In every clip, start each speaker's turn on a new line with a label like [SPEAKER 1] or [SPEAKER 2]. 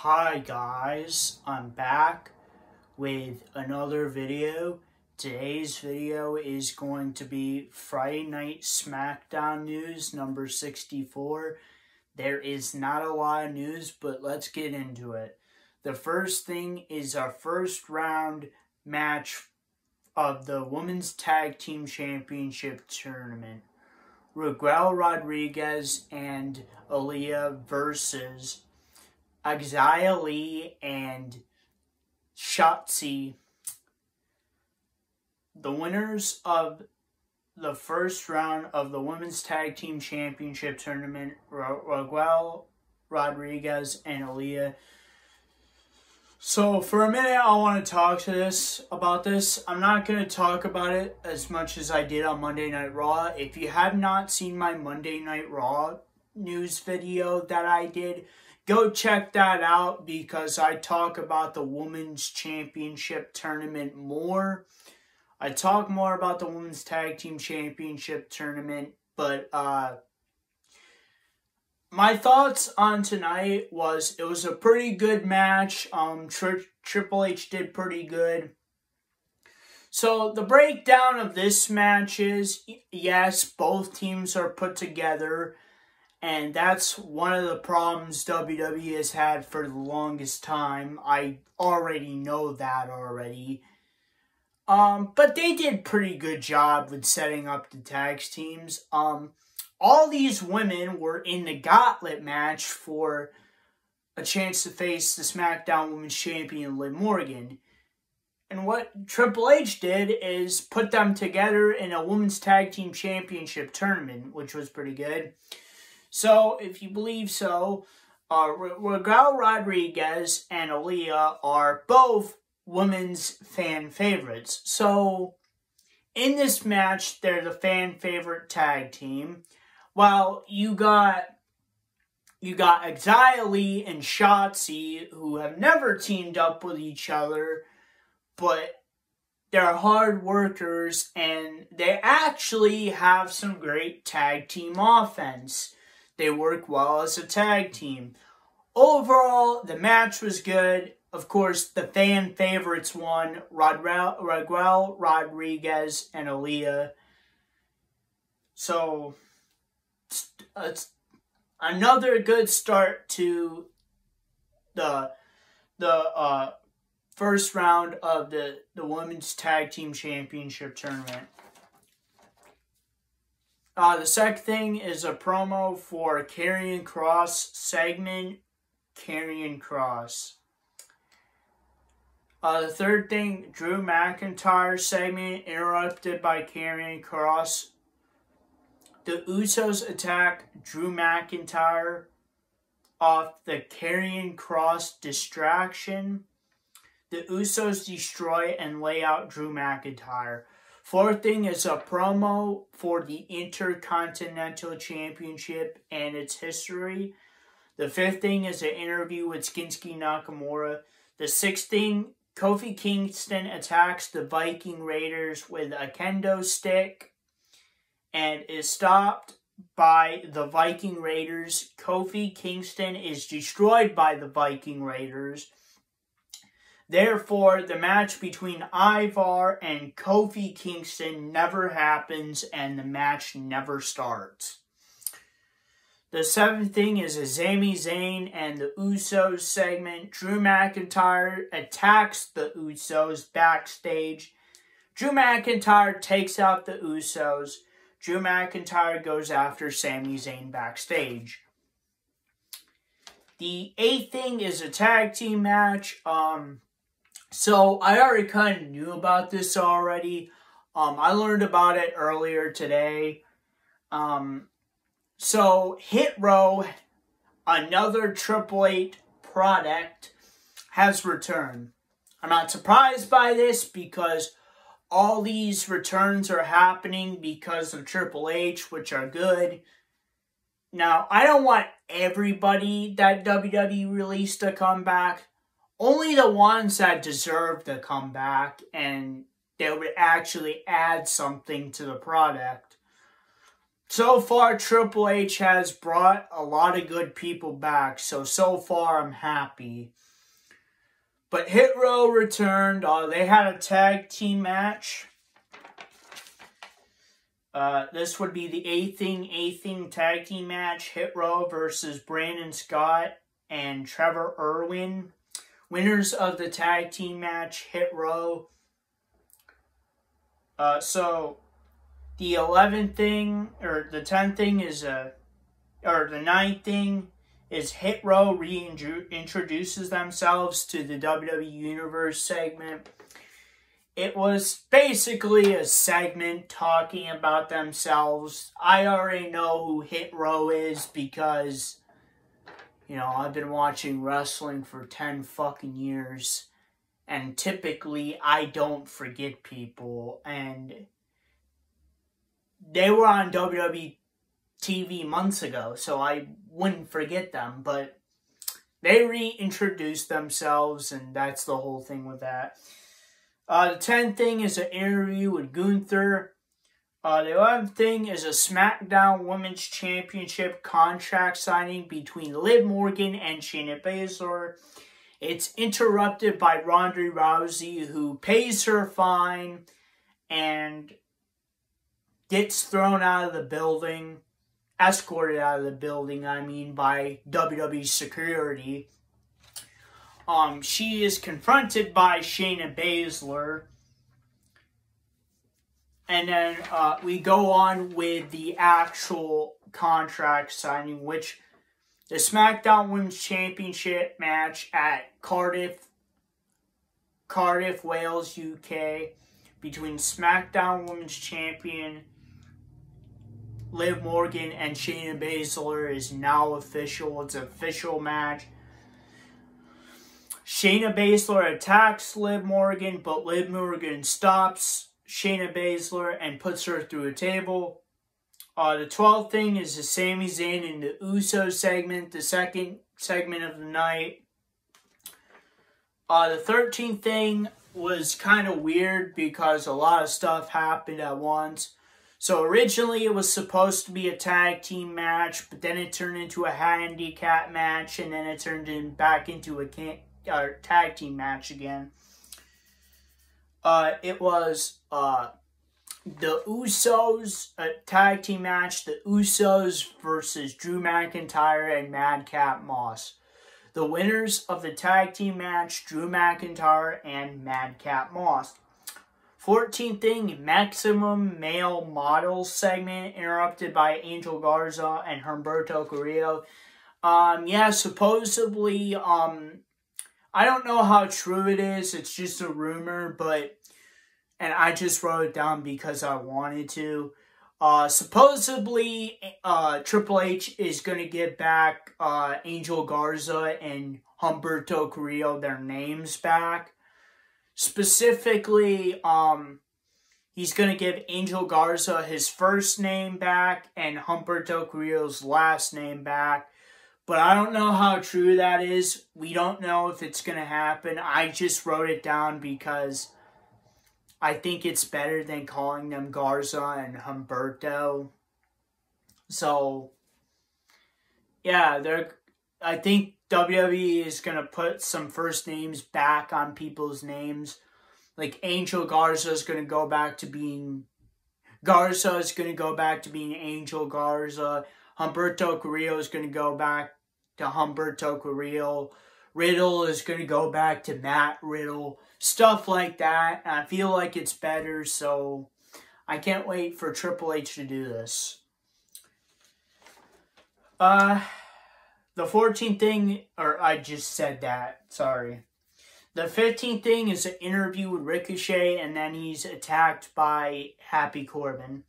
[SPEAKER 1] Hi guys, I'm back with another video. Today's video is going to be Friday Night Smackdown news number 64. There is not a lot of news, but let's get into it. The first thing is our first round match of the Women's Tag Team Championship Tournament. Raquel Rodriguez and Aaliyah versus Xia Li and Shotzi. The winners of the first round of the Women's Tag Team Championship Tournament, Raquel Rodriguez and Aaliyah. So for a minute, I want to talk about this. I'm not going to talk about it as much as I did on Monday Night Raw. If you have not seen my Monday Night Raw news video that I did, go check that out because I talk about the Women's Championship Tournament more. I talk more about the Women's Tag Team Championship Tournament, but my thoughts on tonight was it was a pretty good match. Triple H did pretty good. So the breakdown of this match is, yes, both teams are put together. And that's one of the problems WWE has had for the longest time. I already know that already. But they did pretty good job with setting up the tag teams. All these women were in the gauntlet match for a chance to face the SmackDown Women's Champion, Liv Morgan. And what Triple H did is put them together in a Women's Tag Team Championship tournament, which was pretty good. So, if you believe so, Raquel Rodriguez and Aaliyah are both women's fan favorites. So, in this match, they're the fan favorite tag team. Well, you got Xia Li and Shotzi, who have never teamed up with each other, but they're hard workers, and they actually have some great tag team offense. They work well as a tag team. Overall, the match was good. Of course, the fan favorites won, Raquel Rodriguez and Aaliyah. So, it's another good start to the first round of the Women's Tag Team Championship Tournament. The second thing is a promo for Karrion Kross segment, Karrion Kross. The third thing, Drew McIntyre segment, interrupted by Karrion Kross. The Usos attack Drew McIntyre off the Karrion Kross distraction. The Usos destroy and lay out Drew McIntyre. Fourth thing is a promo for the Intercontinental Championship and its history. The fifth thing is an interview with Shinsuke Nakamura. The sixth thing, Kofi Kingston attacks the Viking Raiders with a kendo stick and is stopped by the Viking Raiders. Kofi Kingston is destroyed by the Viking Raiders. Therefore, the match between Ivar and Kofi Kingston never happens and the match never starts. The seventh thing is a Sami Zayn and the Usos segment. Drew McIntyre attacks the Usos backstage. Drew McIntyre takes out the Usos. Drew McIntyre goes after Sami Zayn backstage. The eighth thing is a tag team match. So, I already kind of knew about this already. I learned about it earlier today. So, Hit Row, another Triple H product, has returned. I'm not surprised by this because all these returns are happening because of Triple H, which are good. Now, I don't want everybody that WWE released to come back. Only the ones that deserve to come back and they would actually add something to the product. so far Triple H has brought a lot of good people back. So far I'm happy. But Hit Row returned. They had a tag team match. This would be the eighth thing tag team match. Hit Row versus Brandon Scott and Trevor Irwin. Winners of the tag team match, Hit Row. So the 11th thing, or the 10th thing is or the 9th thing is Hit Row reintroduces themselves to the WWE Universe segment. It was basically a segment talking about themselves. I already know who Hit Row is because, you know, I've been watching wrestling for 10 fucking years. And typically, I don't forget people. And they were on WWE TV months ago, so I wouldn't forget them. But they reintroduced themselves, and that's the whole thing with that. The 10th thing is an interview with Gunther. The 11th thing is a Smackdown Women's Championship contract signing between Liv Morgan and Shayna Baszler. It's interrupted by Ronda Rousey, who pays her fine and gets thrown out of the building, escorted out of the building, by WWE security. She is confronted by Shayna Baszler. And then we go on with the actual contract signing, which the SmackDown Women's Championship match at Cardiff, Wales, UK, between SmackDown Women's Champion Liv Morgan and Shayna Baszler is now official. It's an official match. Shayna Baszler attacks Liv Morgan, but Liv Morgan stops Shayna Baszler and puts her through a table. The 12th thing is the Sami Zayn and the Usos segment, the second segment of the night. The 13th thing was kind of weird because a lot of stuff happened at once. So originally it was supposed to be a tag team match, but then it turned into a handicap match, and then it turned back into a tag team match again. It was the Usos, a tag team match, the Usos versus Drew McIntyre and Madcap Moss. The winners of the tag team match, Drew McIntyre and Madcap Moss. 14th thing, Maximum Male Model segment, interrupted by Angel Garza and Humberto Carrillo. Supposedly, I don't know how true it is, it's just a rumor, and I just wrote it down because I wanted to. Supposedly, Triple H is going to give back Angel Garza and Humberto Carrillo their names back. Specifically, he's going to give Angel Garza his first name back and Humberto Carrillo's last name back. But I don't know how true that is. We don't know if it's going to happen. I just wrote it down because I think it's better than calling them Garza and Humberto. So, yeah, I think WWE is going to put some first names back on people's names. Like, Angel Garza is going to go back to being Garza is going to go back to being Angel Garza. Humberto Carrillo is going to go back to Humberto Carrillo. Riddle is going to go back to Matt Riddle. Stuff like that. I feel like it's better, so I can't wait for Triple H to do this. The 14th thing, or I just said that, sorry. The 15th thing is an interview with Ricochet, and then he's attacked by Happy Corbin.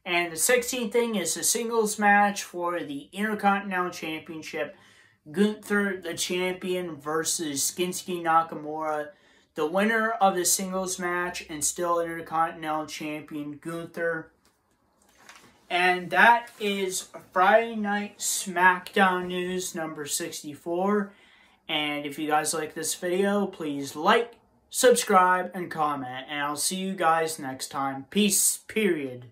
[SPEAKER 1] And the 16th thing is a singles match for the Intercontinental Championship. Gunther, the champion, versus Shinsuke Nakamura. The winner of the singles match and still Intercontinental Champion, Gunther. And that is Friday Night Smackdown News number 64. And if you guys like this video, please like, subscribe, and comment. And I'll see you guys next time. Peace, period.